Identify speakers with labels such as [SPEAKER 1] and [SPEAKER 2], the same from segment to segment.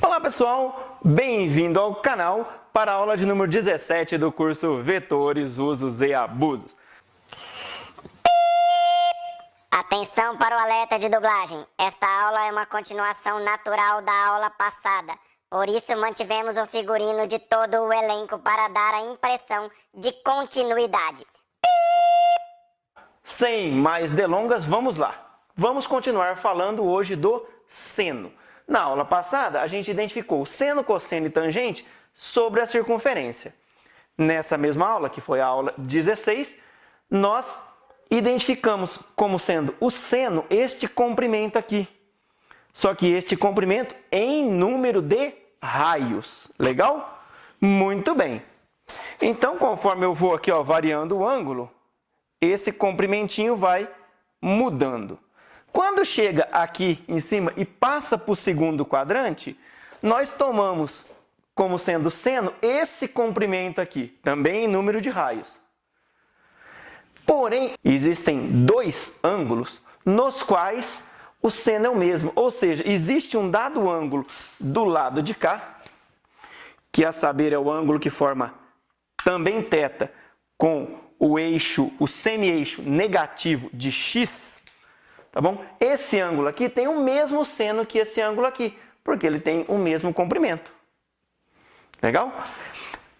[SPEAKER 1] Olá pessoal, bem-vindo ao canal para a aula de número 17 do curso Vetores, Usos e Abusos.
[SPEAKER 2] Atenção para o alerta de dublagem. Esta aula é uma continuação natural da aula passada. Por isso mantivemos o figurino de todo o elenco para dar a impressão de continuidade.
[SPEAKER 1] Sem mais delongas, vamos lá. Vamos continuar falando hoje do seno. Na aula passada, a gente identificou seno, cosseno e tangente sobre a circunferência. Nessa mesma aula, que foi a aula 16, nós identificamos como sendo o seno este comprimento aqui. Só que este comprimento em número de raios. Legal? Muito bem. Então, conforme eu vou aqui variando o ângulo, esse comprimentinho vai mudando. Quando chega aqui em cima e passa para o segundo quadrante, nós tomamos como sendo seno esse comprimento aqui, também em número de raios. Porém, existem dois ângulos nos quais o seno é o mesmo, ou seja, existe um dado ângulo do lado de cá, que a saber é o ângulo que forma também θ com o semi-eixo negativo de x, tá bom? Esse ângulo aqui tem o mesmo seno que esse ângulo aqui, porque ele tem o mesmo comprimento. Legal?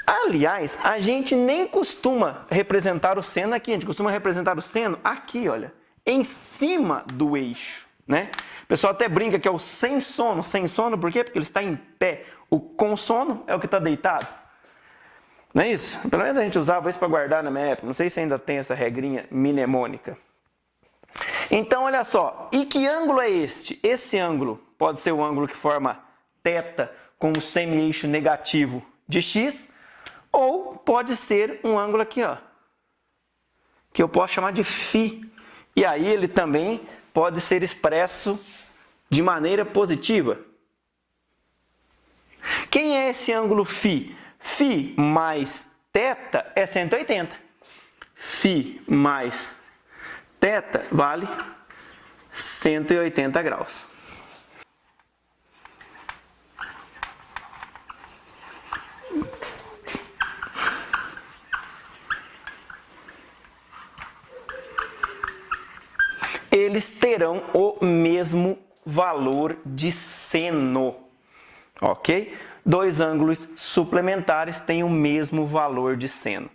[SPEAKER 1] Aliás, a gente nem costuma representar o seno aqui, a gente costuma representar o seno aqui, olha, em cima do eixo, né? O pessoal até brinca que é o sem sono, por quê? Porque ele está em pé. O com sono é o que está deitado. Não é isso? Pelo menos a gente usava isso para guardar na minha época. Não sei se ainda tem essa regrinha mnemônica. Então, olha só. E que ângulo é este? Esse ângulo pode ser o ângulo que forma θ com o semi-eixo negativo de x, ou pode ser um ângulo aqui, ó, que eu posso chamar de φ. E aí ele também pode ser expresso de maneira positiva. Quem é esse ângulo φ? Φ mais θ é 180. Φ mais θ vale 180 graus. Eles terão o mesmo valor de seno, ok? Dois ângulos suplementares têm o mesmo valor de seno.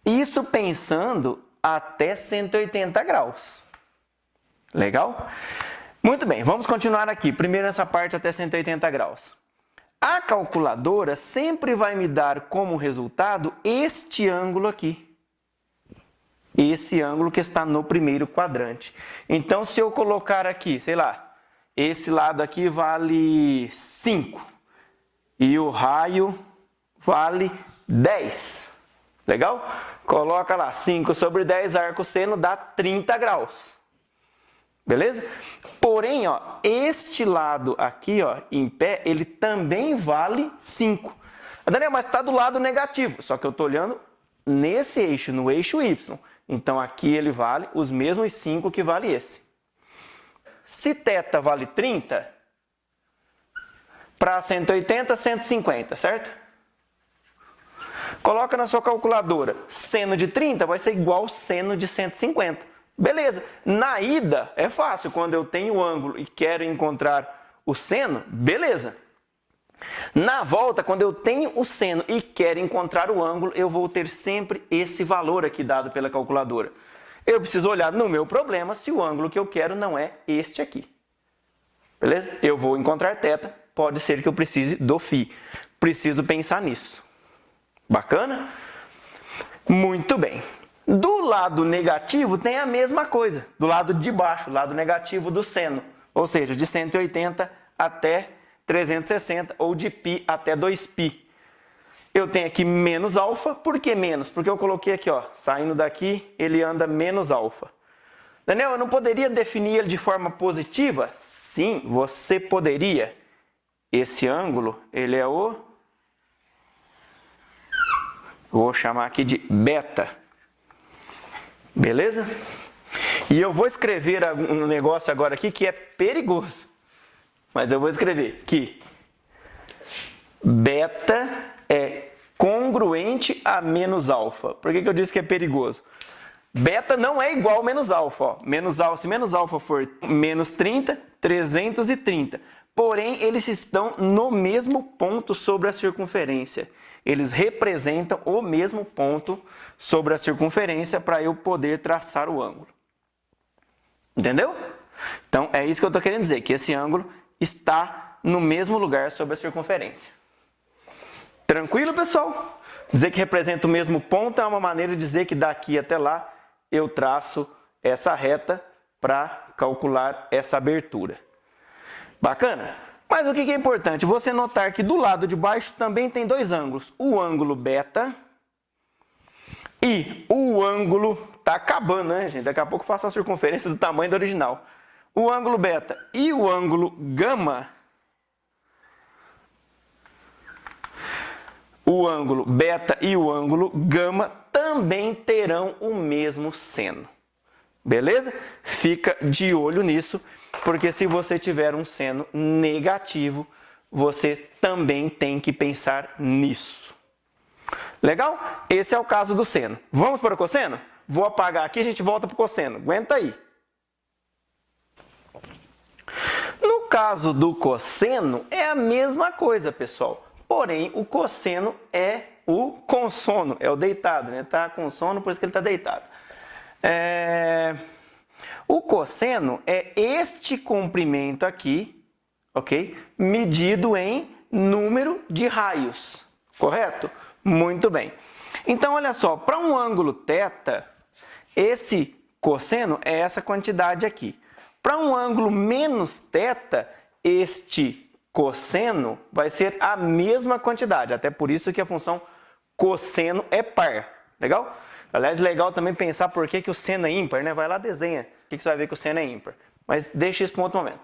[SPEAKER 1] Isso pensando até 180 graus. Legal? Muito bem, vamos continuar aqui. Primeiro essa parte até 180 graus. A calculadora sempre vai me dar como resultado este ângulo aqui. Esse ângulo que está no primeiro quadrante. Então, se eu colocar aqui, sei lá, esse lado aqui vale 5 e o raio vale 10. Legal? Coloca lá, 5 sobre 10, arco seno dá 30 graus. Beleza? Porém, ó, este lado aqui, ó, em pé, ele também vale 5. Daniel, mas está do lado negativo, só que eu estou olhando nesse eixo, no eixo Y. Então, aqui ele vale os mesmos 5 que vale esse. Se θ vale 30, para 180, 150, certo? Coloca na sua calculadora. Seno de 30 vai ser igual ao seno de 150. Beleza. Na ida, é fácil. Quando eu tenho o ângulo e quero encontrar o seno, beleza. Na volta, quando eu tenho o seno e quero encontrar o ângulo, eu vou ter sempre esse valor aqui dado pela calculadora. Eu preciso olhar no meu problema se o ângulo que eu quero não é este aqui. Beleza? Eu vou encontrar θ, pode ser que eu precise do φ. Preciso pensar nisso. Bacana? Muito bem. Do lado negativo tem a mesma coisa. Do lado de baixo, lado negativo do seno. Ou seja, de 180 até 360 ou de π até 2π. Eu tenho aqui menos alfa. Por que menos? Porque eu coloquei aqui, ó, saindo daqui, ele anda menos alfa. Daniel, eu não poderia definir ele de forma positiva? Sim, você poderia. Esse ângulo, ele é o... Vou chamar aqui de beta. Beleza? E eu vou escrever um negócio agora aqui que é perigoso. Mas eu vou escrever que beta é congruente a menos alfa. Por que eu disse que é perigoso? Beta não é igual a menos alfa. Ó. Se menos alfa for menos 30, 330. Porém, eles estão no mesmo ponto sobre a circunferência. Eles representam o mesmo ponto sobre a circunferência para eu poder traçar o ângulo. Entendeu? Então, é isso que eu estou querendo dizer, que esse ângulo está no mesmo lugar sobre a circunferência. Tranquilo, pessoal? Dizer que representa o mesmo ponto é uma maneira de dizer que daqui até lá eu traço essa reta para calcular essa abertura. Bacana? Mas o que é importante? Você notar que do lado de baixo também tem dois ângulos. O ângulo beta e o ângulo... Tá acabando, né, gente? Daqui a pouco eu faço a circunferência do tamanho do original. O ângulo beta e o ângulo gama... O ângulo beta e o ângulo gama também terão o mesmo seno. Beleza? Fica de olho nisso, porque se você tiver um seno negativo, você também tem que pensar nisso. Legal? Esse é o caso do seno. Vamos para o cosseno? Vou apagar aqui e a gente volta para o cosseno. Aguenta aí. No caso do cosseno, é a mesma coisa, pessoal. Porém, o cosseno é o consono, é o deitado, né? Tá com sono, por isso que ele está deitado. O cosseno é este comprimento aqui, ok? Medido em número de raios, correto? Muito bem. Então, olha só, para um ângulo θ, esse cosseno é essa quantidade aqui. Para um ângulo menos θ, este cosseno vai ser a mesma quantidade, até por isso que a função cosseno é par, legal? Aliás, legal também pensar por que o seno é ímpar, né? Vai lá, desenha, o que você vai ver que o seno é ímpar. Mas deixa isso para um outro momento.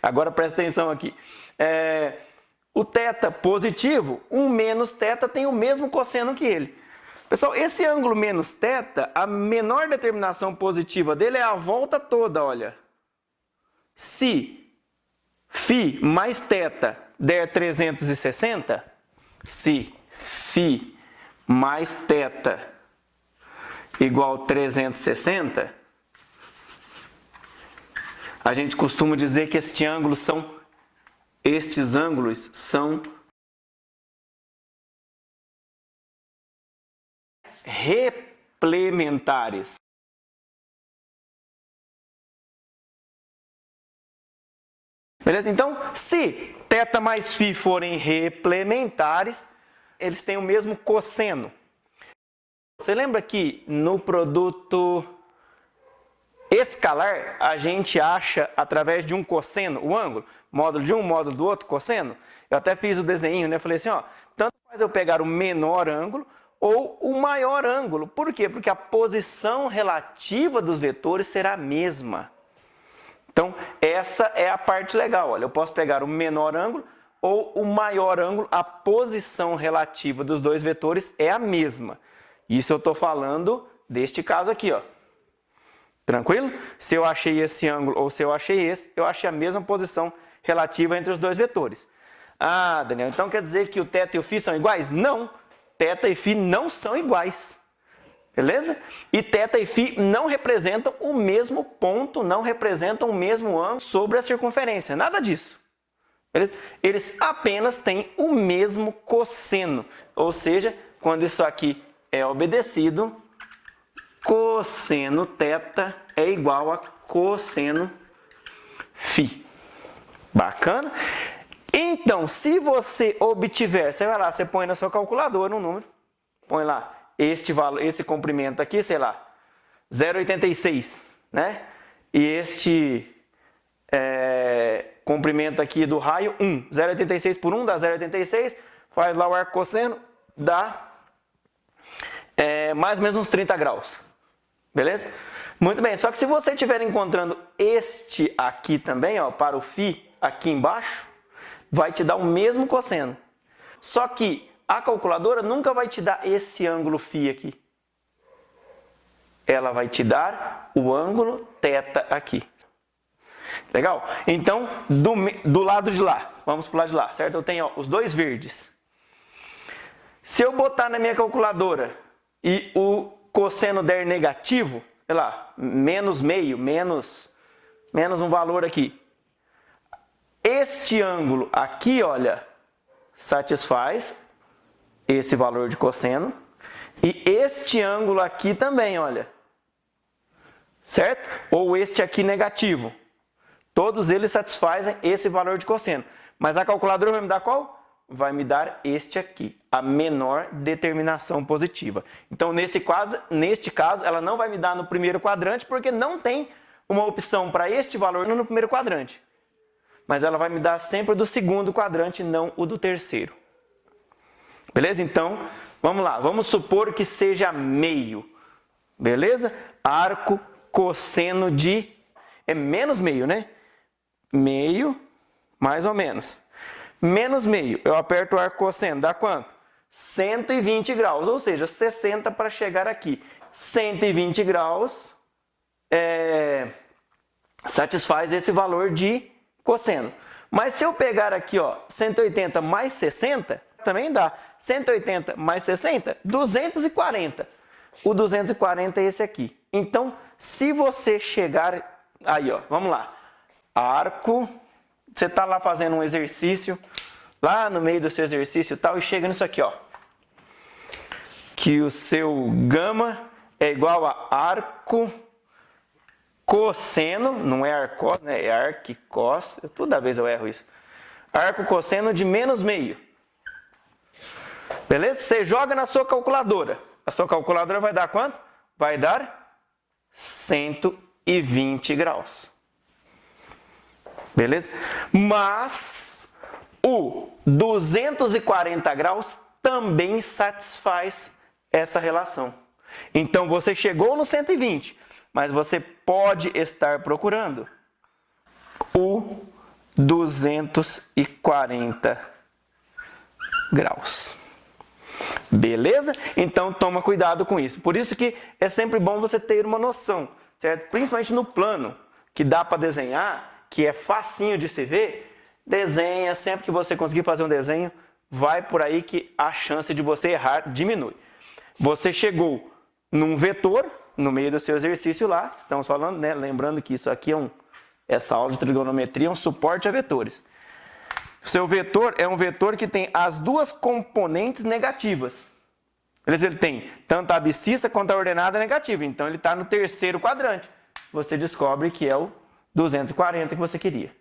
[SPEAKER 1] Agora presta atenção aqui. O θ positivo, um menos θ tem o mesmo cosseno que ele. Pessoal, esse ângulo menos θ, a menor determinação positiva dele é a volta toda, olha. Se φ mais θ der 360, se φ mais θ igual a 360, a gente costuma dizer que estes ângulos são replementares. Beleza? Então, se θ mais φ forem replementares, eles têm o mesmo cosseno. Você lembra que no produto escalar, a gente acha através de um cosseno o ângulo? Módulo de um, módulo do outro, cosseno? Eu até fiz o desenho, né? Falei assim, ó, tanto faz eu pegar o menor ângulo ou o maior ângulo. Por quê? Porque a posição relativa dos vetores será a mesma. Então, essa é a parte legal. Olha, eu posso pegar o menor ângulo ou o maior ângulo, a posição relativa dos dois vetores é a mesma. Isso eu estou falando deste caso aqui, ó. Tranquilo? Se eu achei esse ângulo ou se eu achei esse, eu achei a mesma posição relativa entre os dois vetores. Ah, Daniel, então quer dizer que o θ e o φ são iguais? Não, θ e φ não são iguais. Beleza? E θ e φ não representam o mesmo ponto, não representam o mesmo ângulo sobre a circunferência. Nada disso. Beleza? Eles apenas têm o mesmo cosseno. Ou seja, quando isso aqui é obedecido, cosseno θ é igual a cosseno φ. Bacana? Então, se você obtiver, você vai lá, você põe na sua calculadora um número, põe lá este valor, esse comprimento aqui, sei lá, 0,86, né? E este comprimento aqui do raio, 1. 0,86 por 1 dá 0,86, faz lá o arco cosseno, dá mais ou menos uns 30 graus. Beleza? Muito bem, só que se você estiver encontrando este aqui também, ó, para o φ aqui embaixo, vai te dar o mesmo cosseno. Só que a calculadora nunca vai te dar esse ângulo φ aqui. Ela vai te dar o ângulo θ aqui. Legal? Então, do lado de lá, vamos pro lado de lá, certo? Eu tenho ó, os dois verdes. Se eu botar na minha calculadora e o cosseno der negativo, sei lá, menos meio, menos um valor aqui. Este ângulo aqui, olha, satisfaz esse valor de cosseno. E este ângulo aqui também, olha. Certo? Ou este aqui negativo. Todos eles satisfazem esse valor de cosseno. Mas a calculadora vai me dar qual? Vai me dar este aqui, a menor determinação positiva. Então, neste caso, ela não vai me dar no primeiro quadrante, porque não tem uma opção para este valor no primeiro quadrante. Mas ela vai me dar sempre do segundo quadrante, não o do terceiro. Beleza? Então, vamos lá. Vamos supor que seja meio. Beleza? Arco cosseno de... É menos meio, né? Meio, mais ou menos. Menos meio, eu aperto o arco cosseno, dá quanto? 120 graus, ou seja, 60 para chegar aqui. 120 graus satisfaz esse valor de cosseno. Mas se eu pegar aqui, ó, 180 mais 60, também dá. 180 mais 60, 240. O 240 é esse aqui. Então, se você chegar... Aí, ó, vamos lá. Arco... Você está lá fazendo um exercício, lá no meio do seu exercício e tal, e chega nisso aqui, ó. Que o seu gama é igual a arco cosseno, não é arcos, né? É arquicos, toda vez eu erro isso. Arco cosseno de menos meio. Beleza? Você joga na sua calculadora. A sua calculadora vai dar quanto? Vai dar 120 graus. Beleza? Mas o 240 graus também satisfaz essa relação. Então você chegou no 120, mas você pode estar procurando o 240 graus. Beleza? Então toma cuidado com isso. Por isso que é sempre bom você ter uma noção, certo? Principalmente no plano, que dá para desenhar, que é facinho de se ver, desenha, sempre que você conseguir fazer um desenho, vai por aí que a chance de você errar diminui. Você chegou num vetor, no meio do seu exercício lá, estamos falando, né? Lembrando que isso aqui essa aula de trigonometria é um suporte a vetores. O seu vetor é um vetor que tem as duas componentes negativas. Ele tem tanto a abscissa quanto a ordenada negativa, então ele está no terceiro quadrante. Você descobre que é o 240 que você queria.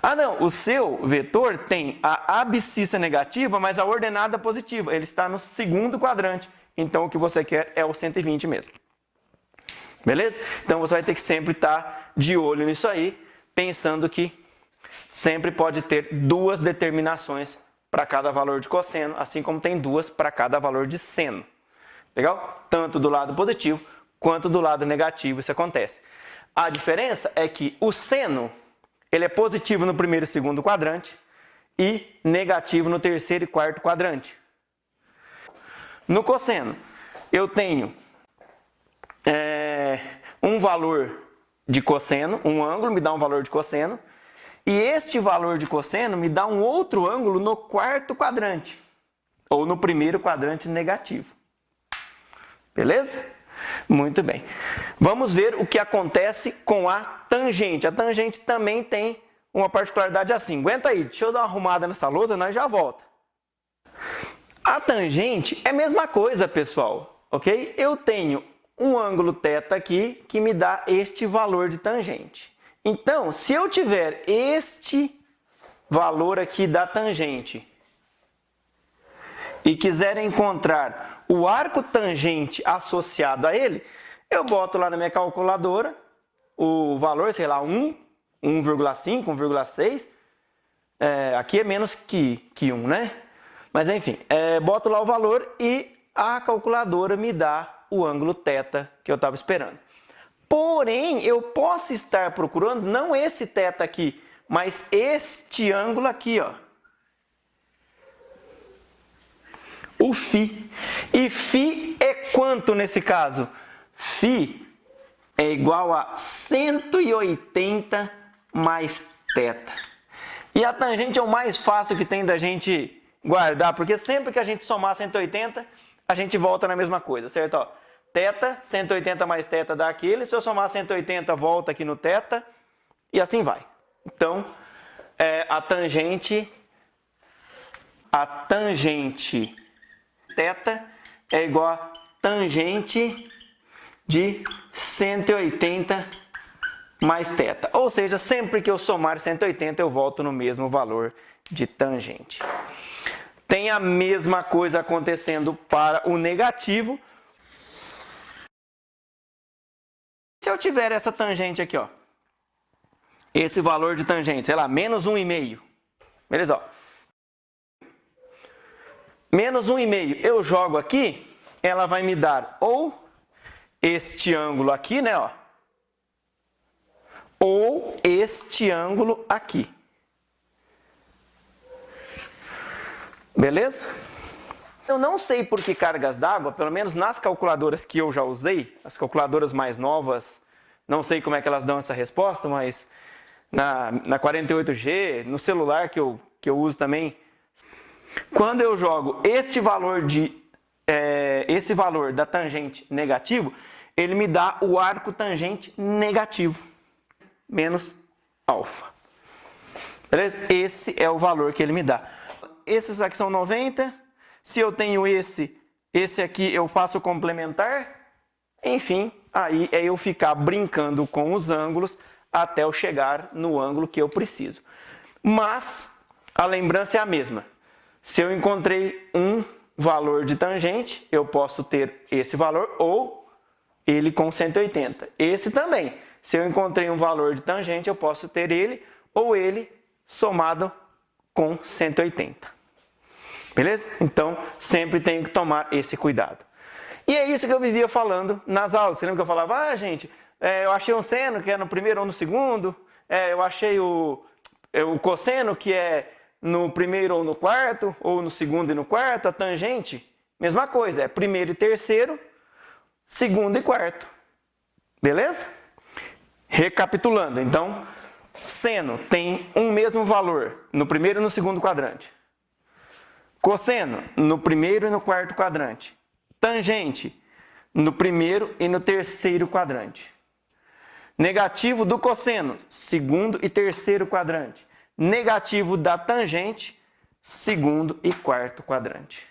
[SPEAKER 1] Ah não, o seu vetor tem a abscissa negativa, mas a ordenada positiva. Ele está no segundo quadrante. Então o que você quer é o 120 mesmo. Beleza? Então você vai ter que sempre estar de olho nisso aí, pensando que sempre pode ter duas determinações para cada valor de cosseno, assim como tem duas para cada valor de seno. Legal? Tanto do lado positivo quanto do lado negativo isso acontece. A diferença é que o seno, ele é positivo no primeiro e segundo quadrante e negativo no terceiro e quarto quadrante. No cosseno, eu tenho um valor de cosseno, um ângulo me dá um valor de cosseno, e este valor de cosseno me dá um outro ângulo no quarto quadrante, ou no primeiro quadrante negativo. Beleza? Muito bem. Vamos ver o que acontece com a tangente. A tangente também tem uma particularidade assim. Aguenta aí, deixa eu dar uma arrumada nessa lousa, nós já volta. A tangente é a mesma coisa, pessoal, ok? Eu tenho um ângulo θ aqui que me dá este valor de tangente. Então, se eu tiver este valor aqui da tangente e quiser encontrar o arco tangente associado a ele, eu boto lá na minha calculadora o valor, sei lá, 1, 1,5, 1,6. Aqui é menos que 1, né? Mas enfim, boto lá o valor e a calculadora me dá o ângulo θ que eu estava esperando. Porém, eu posso estar procurando não esse θ aqui, mas este ângulo aqui, ó. O φ. E φ é quanto nesse caso? Φ é igual a 180 mais θ. E a tangente é o mais fácil que tem da gente guardar, porque sempre que a gente somar 180, a gente volta na mesma coisa, certo? Ó, θ, 180 mais θ dá aquele, se eu somar 180, volta aqui no θ, e assim vai. Então, a tangente θ é igual a tangente de 180 mais θ. Ou seja, sempre que eu somar 180, eu volto no mesmo valor de tangente. Tem a mesma coisa acontecendo para o negativo. Se eu tiver essa tangente aqui, ó, esse valor de tangente, sei lá, menos 1,5. Beleza? Ó. Menos 1,5 eu jogo aqui, ela vai me dar ou este ângulo aqui, né? Ó, ou este ângulo aqui. Beleza? Eu não sei por que cargas d'água, pelo menos nas calculadoras que eu já usei, as calculadoras mais novas, não sei como é que elas dão essa resposta, mas na 48G, no celular que eu uso também, quando eu jogo esse valor da tangente negativo, ele me dá o arco tangente negativo, menos alfa. Beleza? Esse é o valor que ele me dá. Esses aqui são 90. Se eu tenho esse aqui eu faço complementar. Enfim, aí é eu ficar brincando com os ângulos até eu chegar no ângulo que eu preciso. Mas a lembrança é a mesma. Se eu encontrei um valor de tangente, eu posso ter esse valor ou ele com 180. Esse também. Se eu encontrei um valor de tangente, eu posso ter ele ou ele somado com 180. Beleza? Então, sempre tenho que tomar esse cuidado. E é isso que eu vivia falando nas aulas. Você lembra que eu falava, gente, eu achei um seno que é no primeiro ou no segundo, eu achei o cosseno que é no primeiro ou no quarto, ou no segundo e no quarto, a tangente, mesma coisa, é primeiro e terceiro, segundo e quarto. Beleza? Recapitulando, então, seno tem um mesmo valor no primeiro e no segundo quadrante. Cosseno, no primeiro e no quarto quadrante. Tangente, no primeiro e no terceiro quadrante. Negativo do cosseno, segundo e terceiro quadrante. Negativo da tangente, segundo e quarto quadrante.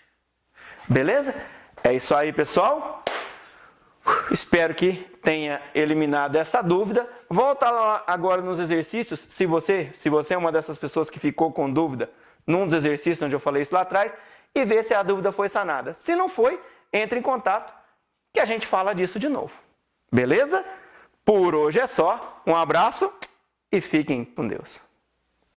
[SPEAKER 1] Beleza? É isso aí, pessoal. Espero que tenha eliminado essa dúvida. Volta lá agora nos exercícios, se você é uma dessas pessoas que ficou com dúvida num dos exercícios onde eu falei isso lá atrás, e vê se a dúvida foi sanada. Se não foi, entre em contato que a gente fala disso de novo. Beleza? Por hoje é só. Um abraço e fiquem com Deus.